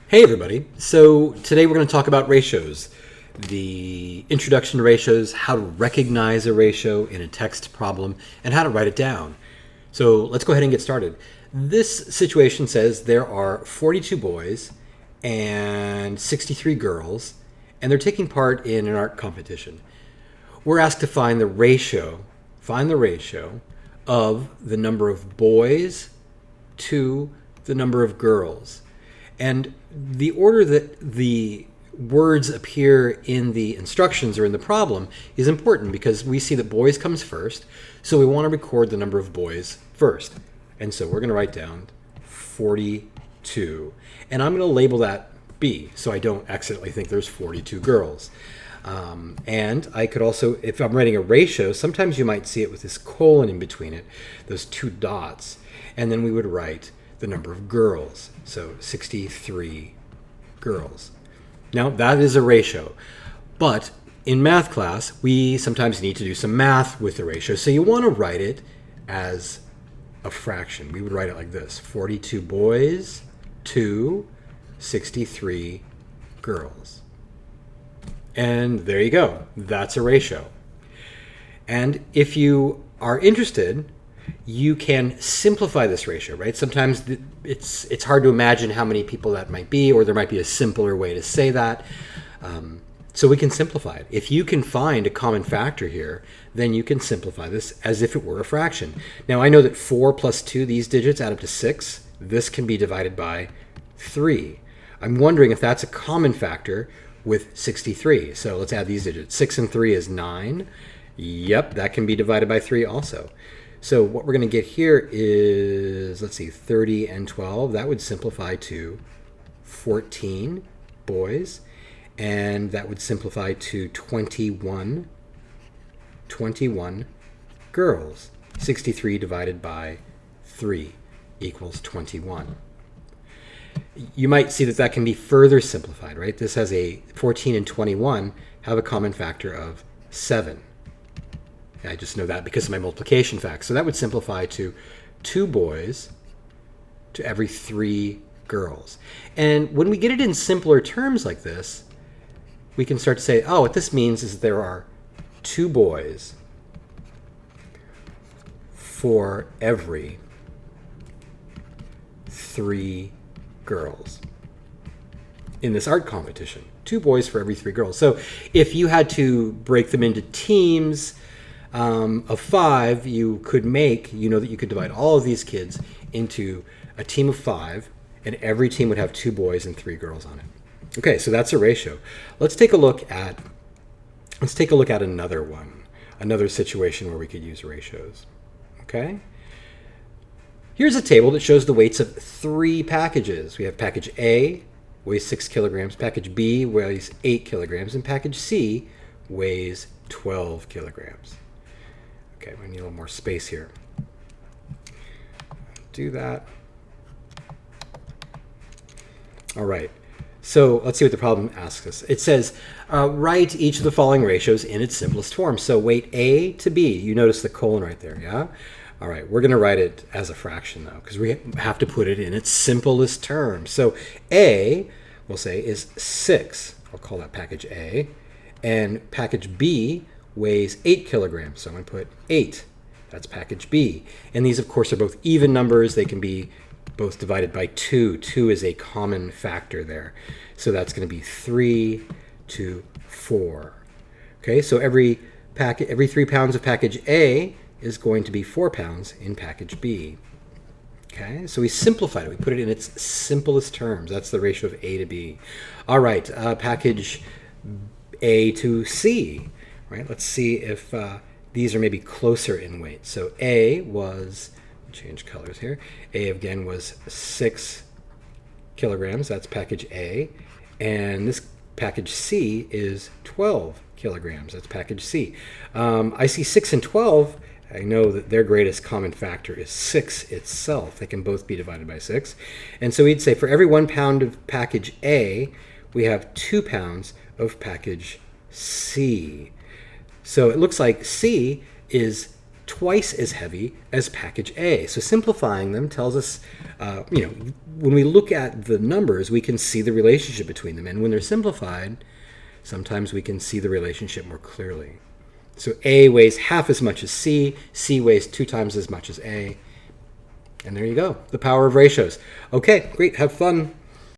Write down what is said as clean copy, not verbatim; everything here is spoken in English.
Hey everybody. So today we're going to talk about ratios. The introduction to ratios, how to recognize a ratio in a text problem, and how to write it down. So let's go ahead and get started. This situation says there are 42 boys and 63 girls, and they're taking part in an art competition. We're asked to find the ratio of the number of boys to the number of girls. And the order that the words appear in the instructions or in the problem is important because we see that boys comes first, so we want to record the number of boys first. And so we're going to write down 42. And I'm going to label that B so I don't accidentally think there's 42 girls. And I could also, if I'm writing a ratio, sometimes you might see it with this colon in between it, those two dots, and then we would write the number of girls. So 63 girls. Now that is a ratio, but in math class, we sometimes need to do some math with the ratio. So you want to write it as a fraction. We would write it like this: 42 boys to 63 girls. And there you go. That's a ratio. And if you are interested, you can simplify this ratio, right? Sometimes it's hard to imagine how many people that might be, or there might be a simpler way to say that. So we can simplify it. If you can find a common factor here, then you can simplify this as if it were a fraction. Now I know that 4 plus 2, these digits add up to 6. This can be divided by 3. I'm wondering if that's a common factor with 63. So let's add these digits. 6 and 3 is 9. Yep, that can be divided by 3 also. So what we're going to get here is, let's see, 30 and 12. That would simplify to 14 boys. And that would simplify to 21 girls. 63 divided by 3 equals 21. You might see that that can be further simplified, right? This has a 14 and 21 have a common factor of 7. I just know that because of my multiplication fact. So that would simplify to 2 boys to every 3 girls. And when we get it in simpler terms like this, we can start to say, oh, what this means is there are 2 boys for every 3 girls in this art competition. 2 boys for every 3 girls. So if you had to break them into teams of 5, you could make, that you could divide all of these kids into a team of 5, and every team would have 2 boys and 3 girls on it. Okay, so that's a ratio. Let's take a look at another one, another situation where we could use ratios. Okay? Here's a table that shows the weights of 3 packages. We have package A weighs 6 kilograms, package B weighs 8 kilograms, and package C weighs 12 kilograms. Okay, we need a little more space here. Do that. All right. So let's see what the problem asks us. It says, write each of the following ratios in its simplest form. So weight A to B. You notice the colon right there, yeah? All right, we're going to write it as a fraction, though, because we have to put it in its simplest terms. So A, we'll say, is 6. I'll call that package A. And package B weighs 8 kilograms, so I'm going to put 8. That's package B. And these, of course, are both even numbers. They can be both divided by 2. 2 is a common factor there. So that's going to be 3 to 4. Okay, so every 3 pounds of package A is going to be 4 pounds in package B. Okay, so we simplified it. We put it in its simplest terms. That's the ratio of A to B. All right, package A to C. Right, let's see if these are maybe closer in weight. So A was, change colors here. A again was 6 kilograms. That's package A. And this package C is 12 kilograms. That's package C. I see 6 and 12. I know that their greatest common factor is 6 itself. They can both be divided by 6. And so we'd say for every 1 pound of package A, we have 2 pounds of package C. So it looks like C is twice as heavy as package A. So simplifying them tells us, when we look at the numbers, we can see the relationship between them. And when they're simplified, sometimes we can see the relationship more clearly. So A weighs half as much as C weighs 2 times as much as A. And there you go, the power of ratios. Okay, great, have fun.